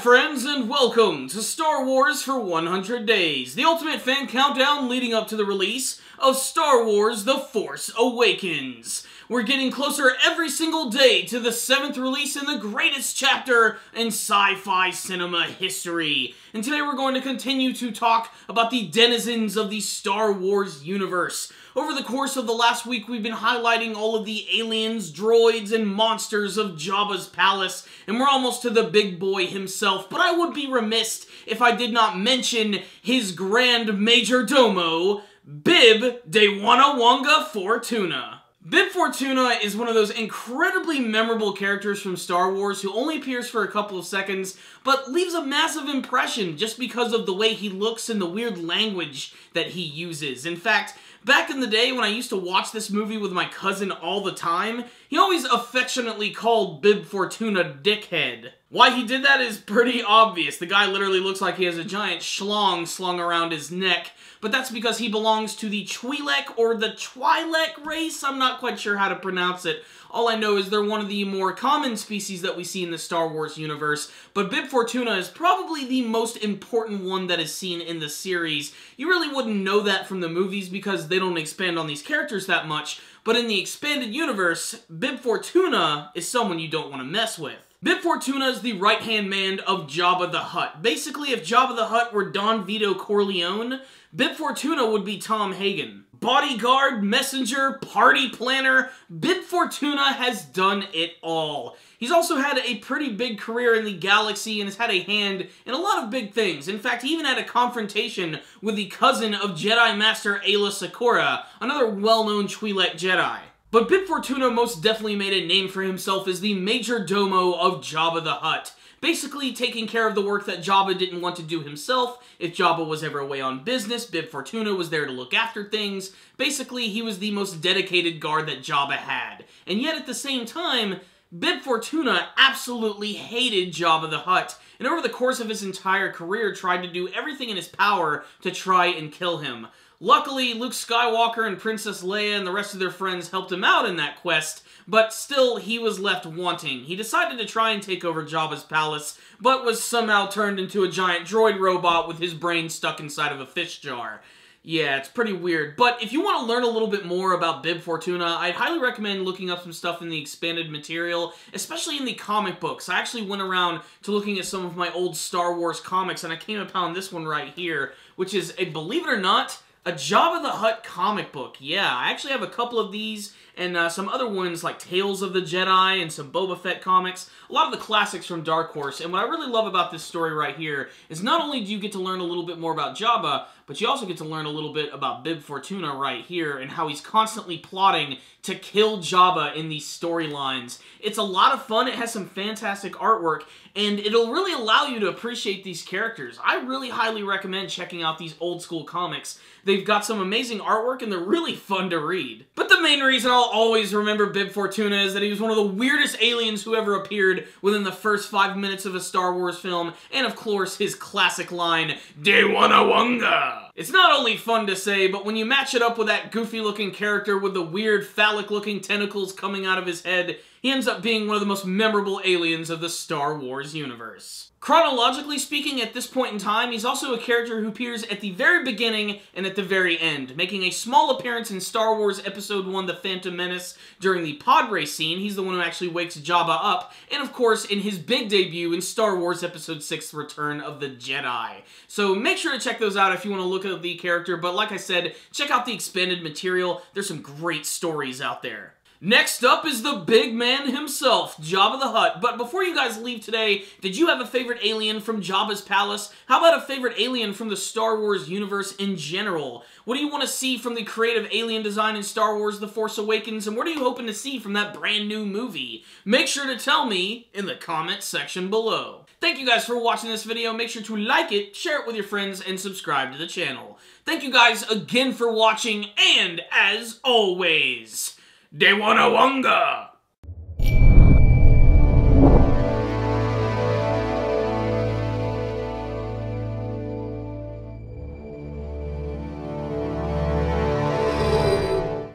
friends, and welcome to Star Wars for 100 Days, the ultimate fan countdown leading up to the release of Star Wars The Force Awakens. We're getting closer every single day to the 7th release in the greatest chapter in sci-fi cinema history. And today we're going to continue to talk about the denizens of the Star Wars universe. Over the course of the last week, we've been highlighting all of the aliens, droids, and monsters of Jabba's palace, and we're almost to the big boy himself, but I would be remiss if I did not mention his grand major domo, Bib Fortuna. Bib Fortuna is one of those incredibly memorable characters from Star Wars who only appears for a couple of seconds, but leaves a massive impression just because of the way he looks and the weird language that he uses. In fact, back in the day when I used to watch this movie with my cousin all the time, he always affectionately called Bib Fortuna Dickhead. Why he did that is pretty obvious. The guy literally looks like he has a giant schlong slung around his neck, but that's because he belongs to the Twi'lek or the Twi'lek race. I'm not quite sure how to pronounce it. All I know is they're one of the more common species that we see in the Star Wars universe, but Bib Fortuna is probably the most important one that is seen in the series. You really wouldn't know that from the movies because they don't expand on these characters that much, but in the expanded universe, Bib Fortuna is someone you don't want to mess with. Bib Fortuna is the right-hand man of Jabba the Hutt. Basically, if Jabba the Hutt were Don Vito Corleone, Bib Fortuna would be Tom Hagen. Bodyguard, messenger, party planner, Bib Fortuna has done it all. He's also had a pretty big career in the galaxy and has had a hand in a lot of big things. In fact, he even had a confrontation with the cousin of Jedi Master Aayla Secura, another well-known Twi'lek Jedi. But Bib Fortuna most definitely made a name for himself as the major domo of Jabba the Hutt. Basically taking care of the work that Jabba didn't want to do himself. If Jabba was ever away on business, Bib Fortuna was there to look after things. Basically, he was the most dedicated guard that Jabba had. And yet at the same time, Bib Fortuna absolutely hated Jabba the Hutt, and over the course of his entire career tried to do everything in his power to try and kill him. Luckily, Luke Skywalker and Princess Leia and the rest of their friends helped him out in that quest, but still, he was left wanting. He decided to try and take over Jabba's palace, but was somehow turned into a giant droid robot with his brain stuck inside of a fish jar. Yeah, it's pretty weird. But if you want to learn a little bit more about Bib Fortuna, I'd highly recommend looking up some stuff in the expanded material, especially in the comic books. I actually went around to looking at some of my old Star Wars comics, and I came upon this one right here, which is, believe it or not, a Jabba the Hutt comic book. Yeah, I actually have a couple of these and some other ones like Tales of the Jedi and some Boba Fett comics. A lot of the classics from Dark Horse. And what I really love about this story right here is not only do you get to learn a little bit more about Jabba, but you also get to learn a little bit about Bib Fortuna right here and how he's constantly plotting to kill Jabba in these storylines. It's a lot of fun. It has some fantastic artwork, and it'll really allow you to appreciate these characters. I really highly recommend checking out these old school comics. They've got some amazing artwork, and they're really fun to read. But the main reason I'll always remember Bib Fortuna is that he was one of the weirdest aliens who ever appeared within the first 5 minutes of a Star Wars film, and of course his classic line, "De Wanawanga." It's not only fun to say, but when you match it up with that goofy-looking character with the weird phallic-looking tentacles coming out of his head, he ends up being one of the most memorable aliens of the Star Wars universe. Chronologically speaking, at this point in time, he's also a character who appears at the very beginning and at the very end, making a small appearance in Star Wars Episode 1, The Phantom Menace, during the pod race scene. He's the one who actually wakes Jabba up, and of course, in his big debut in Star Wars Episode 6, Return of the Jedi. So make sure to check those out if you want to look at the character, but like I said, check out the expanded material. There's some great stories out there. Next up is the big man himself, Jabba the Hutt. But before you guys leave today, did you have a favorite alien from Jabba's palace? How about a favorite alien from the Star Wars universe in general? What do you want to see from the creative alien design in Star Wars The Force Awakens? And what are you hoping to see from that brand new movie? Make sure to tell me in the comments section below. Thank you guys for watching this video. Make sure to like it, share it with your friends, and subscribe to the channel. Thank you guys again for watching, and as always, De Wanawanga!